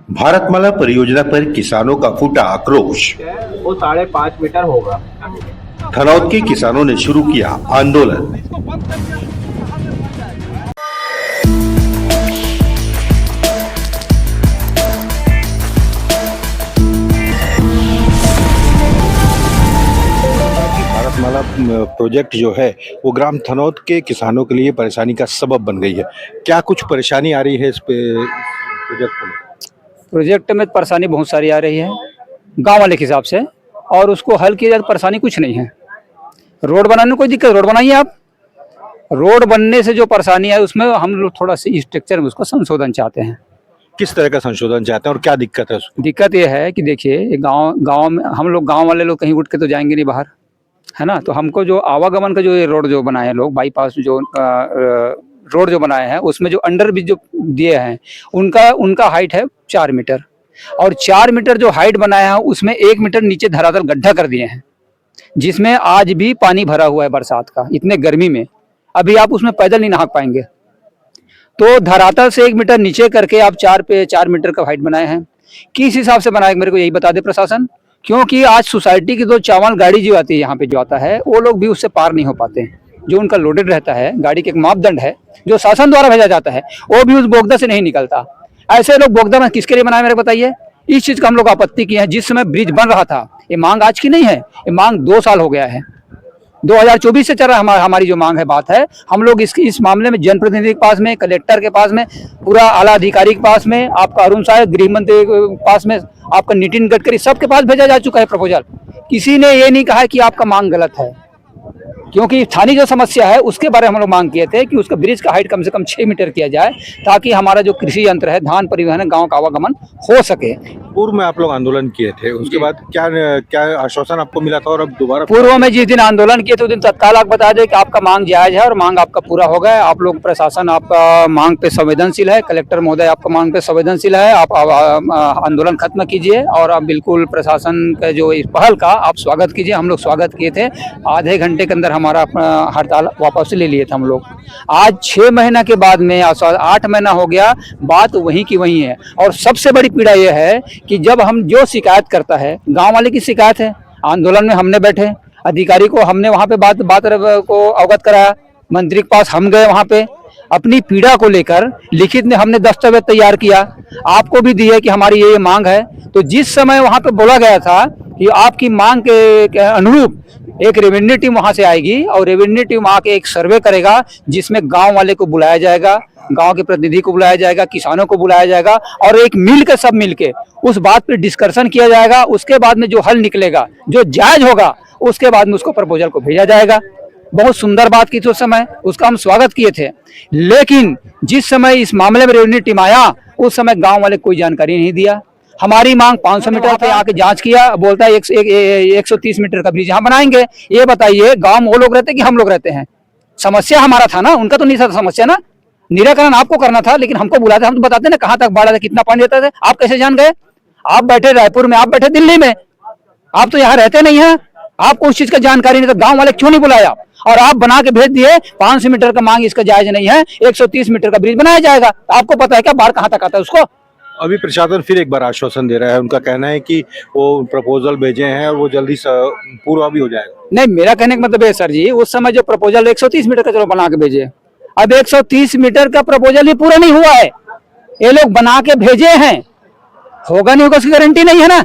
भारतमाला परियोजना पर किसानों का फूटा आक्रोश। वो 5.5 मीटर होगा। धनौद के किसानों ने शुरू किया आंदोलन। भारतमाला प्रोजेक्ट जो है वो ग्राम धनौद के किसानों के लिए परेशानी का सबब बन गई है। क्या कुछ परेशानी आ रही है इस प्रोजेक्ट में? प्रोजेक्ट में परेशानी बहुत सारी आ रही है गांव वाले के हिसाब से, और उसको हल किया जाए तो परेशानी कुछ नहीं है। रोड बनाने में कोई दिक्कत, रोड बनाइए आप। रोड बनने से जो परेशानी है उसमें हम लोग थोड़ा सी स्ट्रक्चर में उसको संशोधन चाहते हैं। किस तरह का संशोधन चाहते हैं और क्या दिक्कत है उसमें? दिक्कत ये है कि देखिए, गांव में हम लोग, गांव वाले लोग कहीं उठ के तो जाएंगे नहीं बाहर, है ना। तो हमको जो आवागमन का जो ये रोड जो बनाए हैं लोग, बाईपास जो रोड जो बनाए हैं, उसमें जो अंडर ब्रिज जो दिए हैं उनका हाइट है 4 मीटर, और 4 मीटर जो हाइट बनाया है उसमें 1 मीटर नीचे धरातल गड्ढा कर दिए हैं, जिसमें आज भी पानी भरा हुआ है बरसात का। इतने गर्मी में अभी आप उसमें पैदल नहीं नहा पाएंगे। तो धरातल से 1 मीटर नीचे करके आप 4 मीटर का हाइट बनाए हैं। किस हिसाब से बनाए मेरे को यही बता दे प्रशासन, क्योंकि आज सोसाइटी की जो चावल गाड़ी जो आती है यहाँ पे जो आता है, वो लोग भी उससे पार नहीं हो पाते हैं। जो उनका लोडेड रहता है, गाड़ी के एक मापदंड है जो शासन द्वारा भेजा जाता है, वो भी उस बोगदा से नहीं निकलता। ऐसे लोग बोगदा में किसके लिए बनाए मेरे को बताइए। इस चीज का हम लोग आपत्ति किए हैं। जिस समय ब्रिज बन रहा था, ये मांग आज की नहीं है, ये मांग 2 साल हो गया है। 2024 से चल रहा है हमारी जो मांग है, बात है। हम लोग इस मामले में जनप्रतिनिधि के पास में, कलेक्टर के पास में, पूरा आला अधिकारी के पास में, आपका अरुण साहब गृह मंत्री के पास में, आपका नितिन गडकरी, सबके पास भेजा जा चुका है प्रपोजल। किसी ने ये नहीं कहा कि आपका मांग गलत है, क्योंकि स्थानीय जो समस्या है उसके बारे में हम लोग मांग किए थे कि उसका ब्रिज का हाइट कम से कम 6 मीटर किया जाए, ताकि हमारा जो कृषि यंत्र है, धान परिवहन, गांव का आवागमन हो सके। पूर्व में आप लोग आंदोलन किए थे, उसके बाद क्या आश्वासन आपको मिला था और अब दोबारा? पूर्व में जिस दिन आंदोलन किए थे उस दिन तत्काल आप बता दें कि आपका मांग जायज है और मांग आपका पूरा हो गया। आप लोग प्रशासन आपका मांग पे संवेदनशील है, कलेक्टर महोदय आपका मांग पे संवेदनशील है। आप आंदोलन खत्म कीजिए और आप बिल्कुल प्रशासन का जो इस पहल का आप स्वागत कीजिए। हम लोग स्वागत किए थे। आधे घंटे के अंदर हमारा हड़ताल वापस ले लिए थे हम लोग। आज 6 महीना के बाद में 8 महीना हो गया, बात वहीं की वहीं है। और सबसे बड़ी पीड़ा यह है कि जब हम जो शिकायत करता है, गांव वाले की शिकायत है, आंदोलन में हमने बैठे, अधिकारी को हमने वहां पे बात को अवगत कराया, मंत्री के पास हम गए, वहां पे अपनी पीड़ा को लेकर लिखित में हमने दस्तावेज तैयार किया, आपको भी दिए कि हमारी ये मांग है। तो जिस समय वहां पे बोला गया था कि आपकी मांग के अनुरूप एक रेवेन्यू टीम वहां से आएगी और रेवेन्यू टीम आके एक सर्वे करेगा, जिसमें गांव वाले को बुलाया जाएगा, गांव के प्रतिनिधि को बुलाया जाएगा, किसानों को बुलाया जाएगा, और एक सब मिल के उस बात पर डिस्कशन किया जाएगा। उसके बाद में जो हल निकलेगा, जो जायज होगा, उसके बाद में उसको प्रपोजल को भेजा जाएगा। बहुत सुंदर बात की थी उस समय, उसका हम स्वागत किए थे। लेकिन जिस समय इस मामले में रेवेन्यू टीम आया, उस समय गांव वाले कोई जानकारी नहीं दिया। हमारी मांग 500 मीटर पे आके जांच किया, बोलता है 130 मीटर का ब्रिज यहाँ बनाएंगे। ये बताइए, गांव में वो लोग रहते हैं कि हम लोग रहते हैं? समस्या हमारा था ना, उनका तो नहीं था समस्या ना। निराकरण आपको करना था, लेकिन हमको बुलाते, हम तो बताते ना कहाँ तक बाढ़ है, कितना पानी रहता था। आप कैसे जान गए? आप बैठे रायपुर में, आप बैठे दिल्ली में, आप तो यहाँ रहते नहीं है, आपको उस चीज का जानकारी नहीं। तो गांव वाले क्यों नहीं बुलाया? और आप बना के भेज दिए 500 मीटर का मांग इसका जायज नहीं है, 130 मीटर का ब्रिज बनाया जाएगा। आपको पता है क्या बाढ़ कहाँ तक आता है उसको? अभी प्रशासन फिर एक बार आश्वासन दे रहा है। उनका कहना है कि वो प्रपोजल भेजे हैं और वो जल्दी पूरा भी हो जाएगा। नहीं, मेरा कहने का मतलब है सर जी, उस समय जो प्रपोजल 130 मीटर का चलो बना के भेजे, अब 130 मीटर का प्रपोजल ही पूरा नहीं हुआ है। ये लोग बना के भेजे हैं, होगा नहीं होगा उसकी गारंटी नहीं है ना।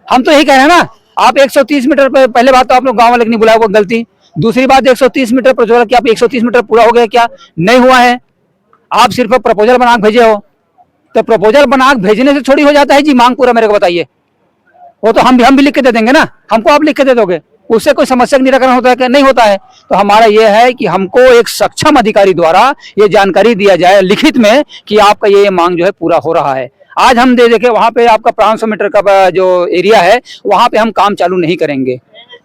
हम तो यही कह रहे हैं ना, आप 130 मीटर पर, पहले बात तो आप लोग गांव वाले नहीं बुलाया, वो गलती। दूसरी बात, 130 मीटर प्रपोजल, क्या आप 130 मीटर पूरा हो गया? क्या नहीं हुआ है? आप सिर्फ प्रपोजल बना के भेजे हो, तो प्रपोजल बना के भेजने से थोड़ी हो जाता है जी मांग पूरा? मेरे को बताइए। वो तो हम भी लिख के दे देंगे ना, हमको आप लिख के दे दोगे, उससे कोई समस्या का निराकरण होता है क्या? नहीं होता है। तो हमारा ये है कि हमको एक सक्षम अधिकारी द्वारा ये जानकारी दिया जाए लिखित में कि आपका ये मांग जो है पूरा हो रहा है। आज हम देखे वहां पे आपका 500 मीटर का जो एरिया है, वहां पे हम काम चालू नहीं करेंगे।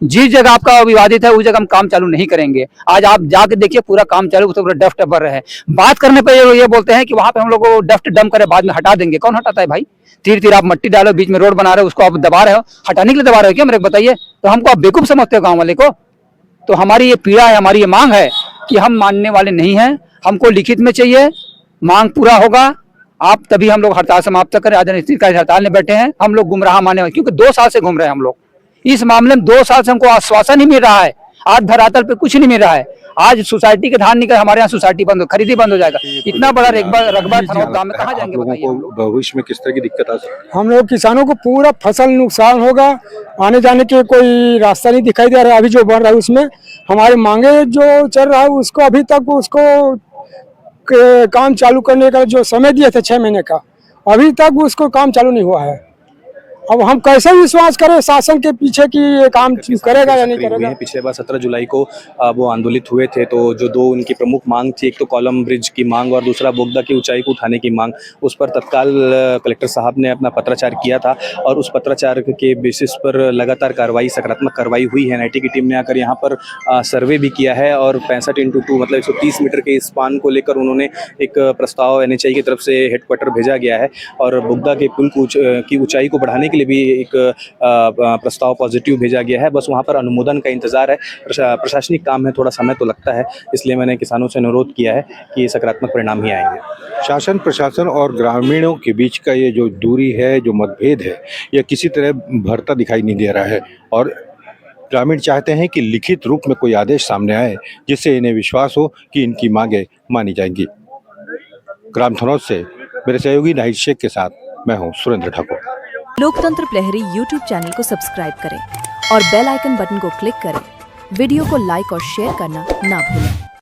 जिस जगह आपका विवादित है उस जगह हम काम चालू नहीं करेंगे। आज आप जाके देखिए, पूरा काम चालू, तो पूरा डस्ट भर रहे हैं। बात करने पे ये बोलते हैं कि वहां पे हम लोग को डस्ट डंप करे, बाद में हटा देंगे। कौन हटाता है भाई? तीर आप मट्टी डालो, बीच में रोड बना रहे हो, उसको आप दबा रहे हो, हटाने के लिए दबा रहे हो क्या? मेरे को बताइए। तो हमको आप बेवकूफ समझते हो गाँव वाले को? तो हमारी ये पीड़ा है, हमारी ये मांग है कि हम मानने वाले नहीं है। हमको लिखित में चाहिए, मांग पूरा होगा, आप तभी हम लोग हड़ताल समाप्त करें। आज अनिश्चितकालीन हड़ताल में बैठे हैं हम लोग, गुमराह माने, क्योंकि 2 साल से घूम रहे हैं हम लोग इस मामले में। 2 साल से हमको आश्वासन ही मिल रहा है, आज धरातल पे कुछ नहीं मिल रहा है। आज सोसाइटी के धान निकल, हमारे यहाँ सोसाइटी बंद, खरीदी बंद हो जाएगा। इतना बड़ा रकबा थनौत गांव में कहाँ जाएंगे लोगों बताइए हम को लोग? भविष्य में किस तरह की दिक्कत आ सकती है? हम लोग किसानों को पूरा फसल नुकसान होगा, आने जाने के कोई रास्ता नहीं दिखाई दे रहा है। अभी जो बन रहा है उसमें हमारे मांगे जो चल रहा है उसको अभी तक उसको काम चालू करने का जो समय दिए थे 6 महीने का, अभी तक उसको काम चालू नहीं हुआ है। अब हम कैसे विश्वास करें शासन के पीछे कि ये काम करेगा या नहीं करेगा। पिछले बार 17 जुलाई को वो आंदोलित हुए थे, तो जो 2 उनकी प्रमुख मांग थी, एक तो कॉलम ब्रिज की मांग और दूसरा बोगदा की ऊंचाई को उठाने की मांग, उस पर तत्काल कलेक्टर साहब ने अपना पत्राचार किया था और उस पत्राचार के बेसिस पर लगातार कार्रवाई, सकारात्मक कार्रवाई हुई है। एनआईटी की टीम ने आकर यहाँ पर सर्वे भी किया है और 65x2 मतलब 130 मीटर के स्पान को लेकर उन्होंने एक प्रस्ताव एनएचआई की तरफ से हेडक्वार्टर भेजा गया है और बोगदा के पुल की ऊंचाई को बढ़ाने के लिए भी एक प्रस्ताव पॉजिटिव भेजा गया है। बस वहाँ पर अनुमोदन का इंतजार है। प्रशासनिक काम में थोड़ा समय तो लगता है, इसलिए मैंने किसानों से अनुरोध किया है कि सकारात्मक परिणाम ही आएंगे। शासन प्रशासन और ग्रामीणों के बीच का ये जो दूरी है, जो मतभेद है, यह किसी तरह भरता दिखाई नहीं दे रहा है और ग्रामीण चाहते हैं कि लिखित रूप में कोई आदेश सामने आए जिससे इन्हें विश्वास हो कि इनकी मांगें मानी जाएंगी। ग्राम थनौत से मेरे सहयोगी नाहिद शेख के साथ मैं हूं सुरेंद्र ठाकुर। लोकतंत्र प्रहरी यूट्यूब चैनल को सब्सक्राइब करें और बेल आइकन बटन को क्लिक करें। वीडियो को लाइक और शेयर करना ना भूलें।